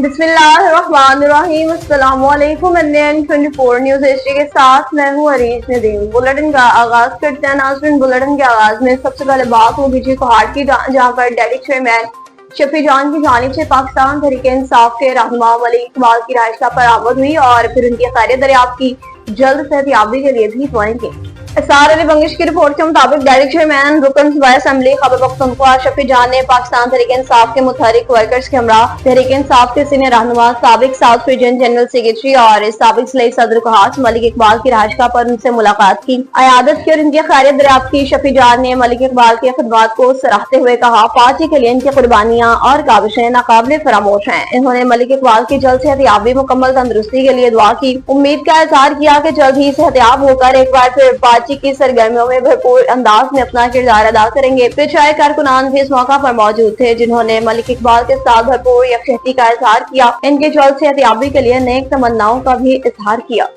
बिस्मिल्लाहिर्रहमानिर्रहीम। अस्सलाम वालेकुम। NN24 न्यूज एशिया के साथ मैं हूँ अरीज नदीम। बुलेटिन का आगाज करते हैं नाज़रीन। बुलेटिन के आगाज में सबसे पहले बात होगी जी कोहाड़ की, जहाँ पर डेली चेयरमैन शफी जान की जानिब से पाकिस्तान तहरीक इंसाफ के रहनुमा मलिक इकबाल की रिहाइश पर आमद हुई और फिर उनकी खैरियत दरियाफ्त की जल्द सेहतियाबी के लिए भी दुआएं की। एसआर अली बंगिश की रिपोर्ट के मुताबिक डायरेक्ट चेयरमैन रुकन सूबाई असेंबली खबर पख्तूनख्वा शफी जान ने पाकिस्तान तहरीक इंसाफ के मुतहरिक वर्कर्स के हमरा तहरीक इंसाफ के सीनियर रहनुमा साबिक साउथ रीजन जनरल सेक्रेटरी और साबिक सलाई सदर कोहाट मलिक इकबाल की रिहाइशगाह पर उनसे मुलाकात की, अयादत की और इनकी खैरियत दरियाफ्त की। शफी जान ने मलिक इकबाल की खिदमत को सराहते हुए कहा, पार्टी के लिए इनकी कुर्बानियां और काबिशें नाकाबिले फरामोश हैं। इन्होंने मलिक इकबाल की जल्द सेहतियाबी, मुकम्मल तंदुरुस्ती के लिए दुआ की। उम्मीद का इजहार किया कि जल्द ही सेहतियाब होकर एक बार फिर पार्टी की सरगर्मियों में भरपूर अंदाज में अपना किरदार अदा करेंगे। पेशाए कारकुनान भी इस मौका पर मौजूद थे, जिन्होंने मलिक इकबाल के साथ भरपूर यकजहती का इजहार किया। इनके जल्द सेहतियाबी के लिए नेक तमन्नाओं का भी इजहार किया।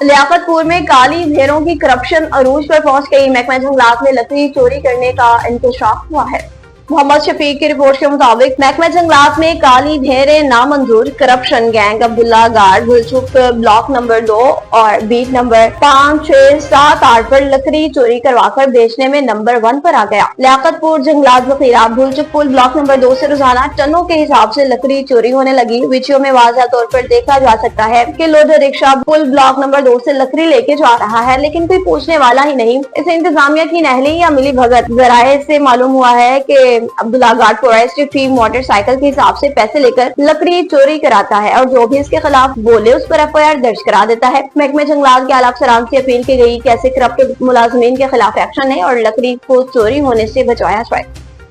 लियाकतपुर में काली भेड़ों की करप्शन अरूज पर पहुंच गई। महकमा जंगलात में लकड़ी चोरी करने का इंकशाफ हुआ है। मोहम्मद शफीक की रिपोर्ट के मुताबिक महकमा जंगलात में काली भेड़ें नामंजूर करप्शन गैंग अब्दुल्ला गार्ड भुलचुक ब्लॉक नंबर 2 और बीट नंबर 5, 6, 7, 8 पर लकड़ी चोरी करवाकर बेचने में नंबर 1 पर आ गया। लियाकतपुर जंगलात वखीरा भुलचुक पुल ब्लॉक नंबर 2 से रोजाना टनों के हिसाब से लकड़ी चोरी होने लगी। वीडियो में वाज़ह तौर पर देखा जा सकता है कि लोडर रिक्शा पुल ब्लॉक नंबर 2 से लकड़ी लेके जा रहा है, लेकिन कोई पूछने वाला ही नहीं। इसे इंतजामिया की नहली या मिली भगत। जराये से मालूम हुआ है कि Abdullah guard forest team motorcycle के हिसाब से पैसे लेकर लकड़ी चोरी कराता है और जो भी इसके खिलाफ बोले उस पर FIR दर्ज करा देता है। महकमे जंगलात के आला अफसरान से अपील की गई कि ऐसे करप्ट मुलाजमीन के खिलाफ एक्शन है और लकड़ी को चोरी होने से बचाया जाए।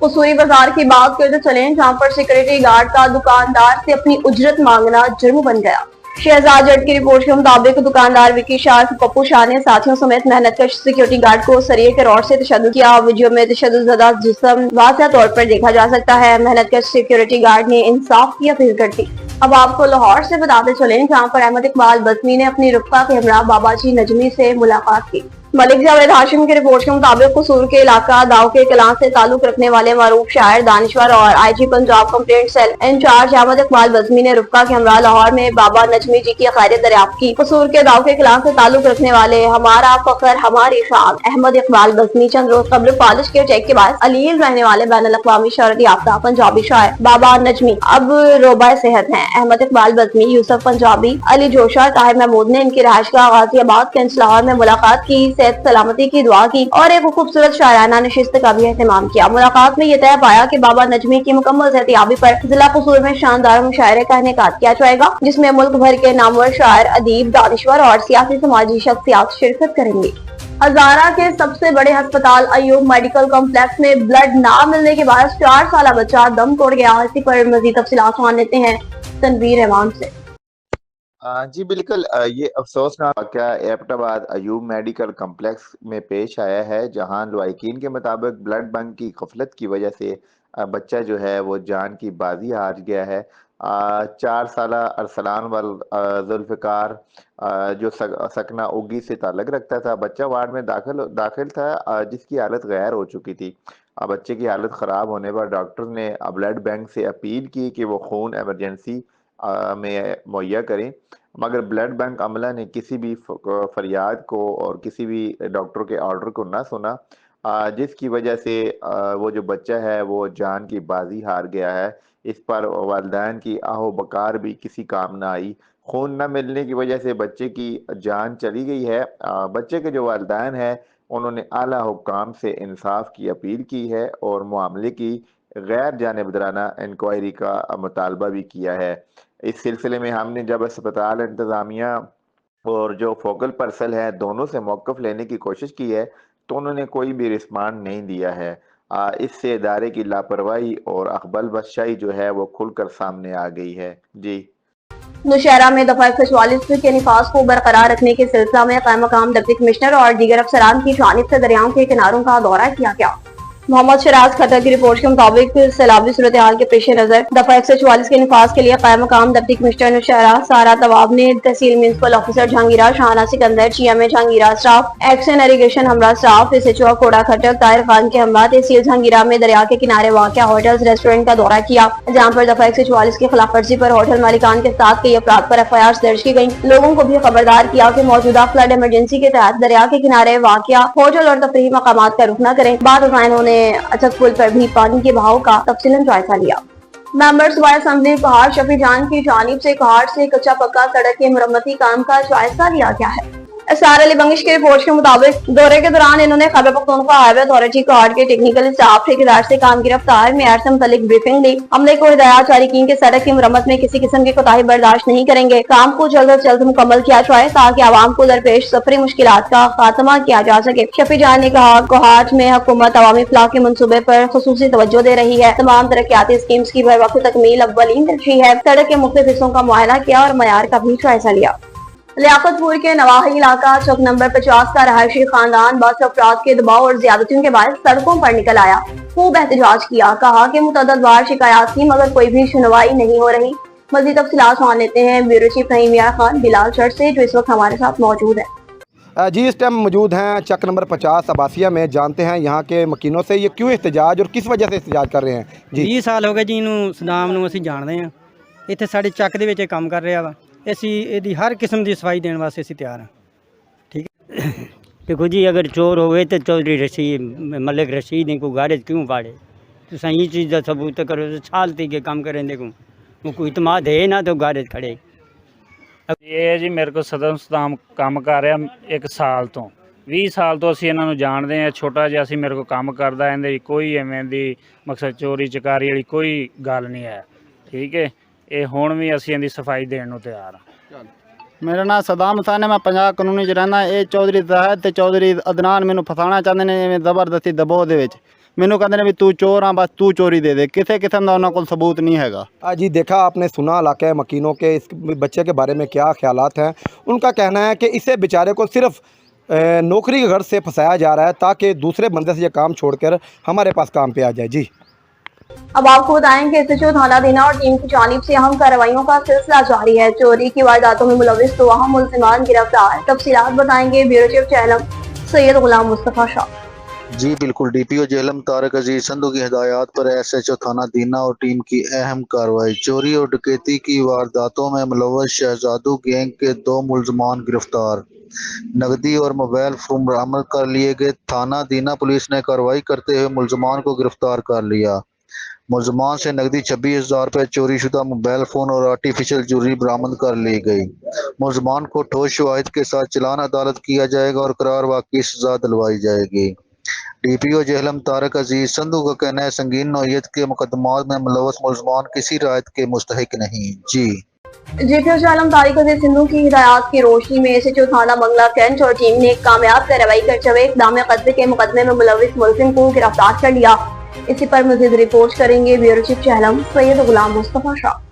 कसूरी बाजार की बात करते चलें, जहाँ पर सिक्योरिटी गार्ड का दुकानदार से अपनी उजरत मांगना जुर्म बन गया। शहजाद जट की रिपोर्ट के मुताबिक दुकानदार विकी शाह पप्पू शाह ने साथियों समेत मेहनतकश सिक्योरिटी गार्ड को सरिये के रॉड से तशद्दुद किया। वीडियो में तशद्दुदज़दा जिस्म वाज़ह तौर पर देखा जा सकता है। मेहनतकश सिक्योरिटी गार्ड ने इंसाफ की अपील कर दी। अब आपको लाहौर से बताते चलें, जहाँ पर अहमद इकबाल बज़मी ने अपनी रुफ़का के हमरा बाबाजी नजमी से मुलाकात की। मलिक जावेद हाशिम की रिपोर्ट के मुताबिक कसूर के इलाका दाव के कलां से ताल्लुक रखने वाले मारूफ शायर दानिश्वर और IG Punjab complaint cell incharge Ahmad Iqbal Bazmi ने रुफ़का के हमरा लाहौर में बाबा नजमी जी की खैरियत दरियाफ्त की। कसूर के दाव के कलां से ताल्लुक रखने वाले हमारा फख्र हमारी शान अहमद इकबाल बज़मी चंद रोज कब्ल फालिश के चेक के बाद अलील रहने वाले बैनुल अक़वामी शोहरत याफ्ता पंजाबी शायर बाबा नजमी अब रोबा सेहत हैं। अहमद इकबाल बज़मी, यूसुफ पंजाबी, अली जोशा, ताहिर महमूद ने इनकी रिहाइशगाह गाजियाबाद कैंच लाहौर में मुलाकात की, सलामती की दुआ की और एक खूबसूरत शायराना नशिस्त का भी एहतमाम किया। मुलाकात में ये तय पाया कि बाबा नजमी की मुकम्मल सेहतियाबी पर जिला कसूर में शानदार मुशायरे का इनेकाद किया जाएगा, जिसमें मुल्क भर के नामवर शायर, अदीब, दानिश्वर और सियासी समाजी शख्सियात शिरकत करेंगी। हजारा के सबसे बड़े अस्पताल अयूब मेडिकल कॉम्प्लेक्स में ब्लड न मिलने के बाद 4 साल बच्चा दम तोड़ गया। इसी पर मजीद तफसीलात जान लेते हैं तनवीर रहमान से। जी बिल्कुल, ये अफसोसनाक वाक़या एबटाबाद अयूब मेडिकल कम्प्लेक्स में पेश आया है, जहां लवाकिन के मुताबिक ब्लड बैंक की गफलत की वजह से बच्चा जो है वो जान की बाजी हार गया है। 4 साला अरसलान वल जुल्फ़िकार जो सकना उगी से ताल्लुक़ रखता था, बच्चा वार्ड में दाखिल था, जिसकी हालत गैर हो चुकी थी। बच्चे की हालत ख़राब होने पर डॉक्टर ने ब्लड बैंक से अपील की कि वो खून एमरजेंसी में मुहैया करें, मगर ब्लड बैंक अमला ने किसी भी फरियाद को और किसी भी डॉक्टर के ऑर्डर को ना सुना, जिसकी वजह से वो जो बच्चा है वो जान की बाजी हार गया है। इस पर वालिदैन की आहो बकार भी किसी काम ना आई। खून न मिलने की वजह से बच्चे की जान चली गई है। बच्चे के जो वालिदैन हैं उन्होंने आला हुक्काम से इंसाफ की अपील की है और मामले की गैर जानिबदाराना इंक्वायरी का मुतालबा भी किया है। इस सिलसिले में हमने जब अस्पताल इंतज़ामिया और जो फोकल पर्सन है दोनों से मौक़िफ़ लेने की कोशिश की है, तो उन्होंने कोई भी रिस्पांड नहीं दिया है। इससे इदारे की लापरवाही और अखबल बदशाही जो है वो खुलकर सामने आ गई है। जी, नौशहरा में दफा 144 के निफाज को बरकरार रखने के सिलसिला में क़ायम मकाम डिप्टी कमिश्नर और दीगर अफसरान की जानिब से दरियाओं के किनारों का दौरा किया गया। मोहम्मद शराज खट्टर की रिपोर्ट के मुताबिक सैलाबी सूरत हाल के पेश नजर दफा 144 के निफाज के लिए कायम मकाम डिप्टी कमिश्नर नौशहरा सारा तवाब ने तहसील municipal officer Jahangira Shahana Sikandar GMA Jahangira staff action irrigation हमरा स्टाफ SHO कोड़ा खट्टर ताहिर खान के हमरा तहसील जहांगीरा में दरिया के किनारे वाक़या होटल्स रेस्टोरेंट का दौरा किया, जहाँ पर दफा 144 की खिलाफ वर्जी पर होटल मालिकान के साथ कई अपराध पर FIR दर्ज की गयी। लोगों को भी खबरदार किया कि मौजूदा फ्लड इमरजेंसी के तहत दरिया के किनारे वाक़या होटल और तफरीही मकामात का रुख न करें। बाद उन्होंने अचक पुल पर भी पानी के बहाव का तफसीलन जायजा लिया। मेंबर्स वाइस असेंबली कहाड़ शफी जान की जानिब से कहाड़ से कच्चा पक्का सड़क के मरम्मती काम का जायजा लिया गया है। एसआर अली बंगिश की रिपोर्ट के मुताबिक दौरे के दौरान इन्होंने खैबर पख्तूनख्वा हाईवे अथॉरिटी कहाड़ के टेक्निकल स्टाफ ठेकेदार से काम की रफ्तार मेयार से मुतालिक ब्रीफिंग ली। अमले को हिदायत जारी की कि सड़क की मरम्मत में किसी किस्म की कोताही बर्दाश्त नहीं करेंगे, काम को जल्द से जल्द मुकम्मल किया जाए ताकि आवाम को दरपेश सफरी मुश्किलात का खात्मा किया जा सके। शफी जान ने कहा कोहाट में हुकूमत अवामी फलाह के मंसूबे पर खुसूसी तवज्जो दे रही है। तमाम तरक्याती स्कीम्स की बर वक्त तकमील अव्वलीन तरजीह है। सड़क के मुख्तलिफ हिस्सों का मुआयना किया और मयार का भी जायजा लिया। लियाकतपुर के नवाही इलाका चौक नंबर 50 का रहायशी खानदान बस अफराद के दबाव और ज्यादतियों के बाद सड़कों पर निकल आया, खूब एहतजाज किया। कहा कि मुतअद्दिद बार शिकायत की मगर कोई भी सुनवाई नहीं हो रही। मजीद तफसीलात जान लेते हैं ब्यूरो चीफ रहीम मियां खान बिलाल चर्च से, जो इस वक्त हमारे साथ मौजूद है। जी इस टाइम मौजूद हैं चक नंबर 50 अब्बासिया में। जानते हैं यहाँ के मकीनों से ये क्यों एहतजाज और किस वजह से एहतजाज कर रहे हैं। जी 20 साल हो गए जी ਇਹਨੂੰ ਸਦਾਮ ਨੂੰ ਅਸੀਂ ਜਾਣਦੇ ਹਾਂ। ਇੱਥੇ ਸਾਡੇ ਚੱਕ ਦੇ ਵਿੱਚ ਇਹ ਕੰਮ ਕਰ ਰਿਹਾ ਵਾ। ਅਸੀਂ ਇਹਦੀ ਹਰ ਕਿਸਮ ਦੀ ਸਫਾਈ ਦੇਣ ਵਾਸਤੇ ਅਸੀਂ ਤਿਆਰ ਹਾਂ। ਠੀਕ ਹੈ। देखो जी अगर चोर हो गए तो चौधरी रशीद मलिक रशीद इनको गाड़े क्यों पाड़े तो सही चीज़ का सबूत करो तो छालती के काम करें। देखो वो कोई इतमाद है ना तो गाड़े खड़े। ਇਹ ਜੀ ਮੇਰੇ ਕੋਲ ਸਦਾਮ ਕੰਮ ਕਰ ਰਿਹਾ 1 ਸਾਲ ਤੋਂ 20 ਸਾਲ ਤੋਂ ਅਸੀਂ ਇਹਨਾਂ ਨੂੰ ਜਾਣਦੇ ਹਾਂ। ਛੋਟਾ ਜਿਹਾ ਅਸੀਂ ਮੇਰੇ ਕੋਲ ਕੰਮ ਕਰਦਾ, ਇਹਦੇ ਕੋਈ ਐਵੇਂ ਦੀ ਮਕਸਦ ਚੋਰੀ ਚਕਾਰੀ ਵਾਲੀ ਕੋਈ ਗੱਲ ਨਹੀਂ ਹੈ। ਠੀਕ ਹੈ। ਇਹ ਹੁਣ ਵੀ ਅਸੀਂ ਇਹਦੀ ਸਫਾਈ ਦੇਣ ਨੂੰ ਤਿਆਰ ਹਾਂ। मेरा नाम सदाम हुसैन है, मैं 50 कॉलोनी च रहना। ये चौधरी ज़ाहिद ते चौधरी अदनान मैनू फसाना चाहते हैं जिवें जबरदस्ती दबाव दे विच। मैनू कहते हैं भी तू चोर हाँ बस तू चोरी दे दे, किसी किस्म का उन्होंने कोल सबूत नहीं हैगा। जी देखा आपने, सुना इलाके मकीनों के इस बच्चे के बारे में क्या ख्यालात हैं। उनका कहना है कि इसे बेचारे को सिर्फ नौकरी के घर से फंसाया जा रहा है ताकि दूसरे बंदे से ये काम छोड़कर हमारे पास काम पे आ जाए। जी अब आपको बताएं कि SHO थाना दीना और टीम की जानिब से अहम कार्रवाइयों का सिलसिला जारी है। चोरी की वारदातों में मुलविस 2 अहम मुलजिमान गिरफ्तार। तफसीलात बताएंगे ब्यूरो चीफ चैलम सैयद गुलाम मुस्तफा शाह। जी बिल्कुल, DPO जेलम तारक अजीज संधू की हिदायत पर SHO थाना दीना और टीम की अहम कार्रवाई। चोरी और डकैती की वारदातों में मुलविस शहजादू गैंग के 2 मुलजमान गिरफ्तार। नकदी और मोबाइल फोन बरामद कर लिए गए। थाना दीना पुलिस ने कार्रवाई करते हुए मुलजमान को गिरफ्तार कर लिया। मुलजमान से नकदी 26,000 रुपये, चोरी शुदा मोबाइल फ़ोन और आर्टिफिशियल ज्वेलरी बरामद कर ली गई। मुलजमान को ठोस शवाहिद के साथ चलान अदालत किया जाएगा और करार वाक़ई सजा दिलवाई जाएगी। DPO जेहलम तारक अजीज संधू का कहना है संगीन नौयत के मुकदमात में मुलवस मुलजमान किसी रायत के मुस्तहिक नहीं। जी DPO जेहलम तारक अजीज संधू की हिदायत की रोशनी में SHO थाना मंगला कैंट और टीम ने कामयाब कार्रवाई करते हुए इक़दाम कत्ल के मुकदमे में मुलविस मुलजिम को गिरफ्तार कर लिया। इसी पर मज़ीद रिपोर्ट करेंगे ब्यूरो चीफ चहलम सैयद गुलाम मुस्तफा शाह।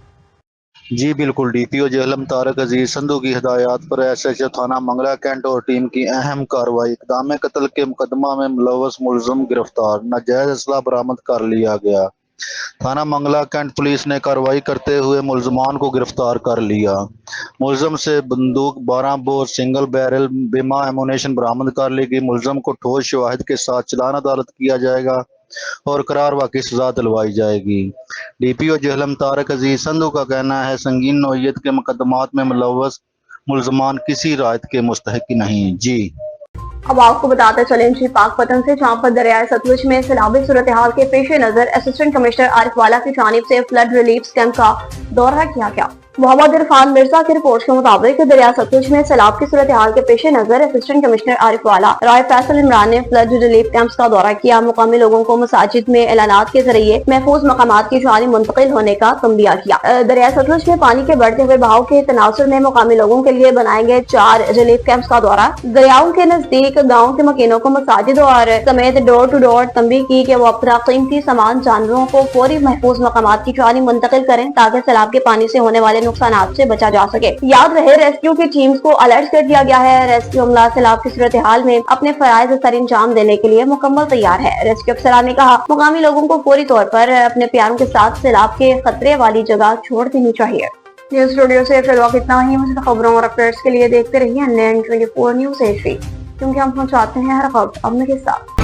जी बिल्कुल, DPO जेहलम तारक अजीज संधू की हिदायत पर SHO थाना मंगला कैंट और टीम की अहम कार्रवाई। इक़दाम कत्ल के मुकदमा में मुलविस मुलजिम गिरफ्तार। नाजायज असला बरामद कर लिया गया। थाना मंगला कैंट पुलिस ने कार्रवाई करते हुए मुलजमान को गिरफ्तार कर लिया। मुलजम से बंदूक 12 बोर सिंगल बैरल बिमा एमुनेशन बरामद कर ली गई। मुलजम को ठोस शवाहिद के साथ चलान अदालत किया जाएगा और करार वाक़ई सजा दिलवाई जाएगी। DPO जेहलम तारक अजीज संधू का कहना है संगीन नौयत के मुकदमात में मुलव्वस मुलजमान किसी रायत के मुस्तहिक नहीं। जी अब आपको बताते चलें जी पाकपतन से, जहाँ पर दरियाए सतलुज में सैलाबी सूरत हाल के पेश नजर असिस्टेंट कमिश्नर आरिफ वाला की जानिब से फ्लड रिलीफ कैंप का दौरा किया गया। मोहम्मद इरफान मिर्जा की रिपोर्ट के मुताबिक दरिया सतलुज में सैलाब की सूरत हाल के पेश नजर असिस्टेंट कमिश्नर आरिफ वाला राय फैसल इमरान ने फ्लड रिलीफ कैंप्स का दौरा किया। मुकामी लोगों को मसाजिद में ऐलानात के जरिए महफूज मकामात की जानिब मुंतकिल होने का तंबिया किया। दरिया सतलुज में पानी के बढ़ते हुए बहाव के तनासुर में मुकामी लोगों के लिए बनाए गए 4 रिलीफ कैंप्स का दौरा। दरियाओं के नजदीक गाँव के मकीनों को मसाजिद और समेत डोर टू डोर तंबीह की कि वो अपना कीमती सामान जानवरों को फौरी महफूज मकामात की जानिब मुंतकिल करें ताकि सैलाब के पानी से होने वाले नुकसान से बचा जा सके। याद रहे, रेस्क्यू की टीम्स को अलर्ट कर दिया गया है। रेस्क्यू अमला सैलाब की सूरत हाल में अपने फराइज सर अंजाम देने के लिए मुकम्मल तैयार है। रेस्क्यू अफसरान ने कहा, मुकामी लोगों को फौरी तौर पर अपने प्यारों के साथ सैलाब के खतरे वाली जगह छोड़ देनी चाहिए। न्यूज स्टूडियो से फिलहाल इतना ही। मुझे खबरों और अपडेट्स के लिए देखते रहिए NN24 न्यूज़ HD, क्योंकि हम पहुंचाते हैं हर खबर अपने के साथ।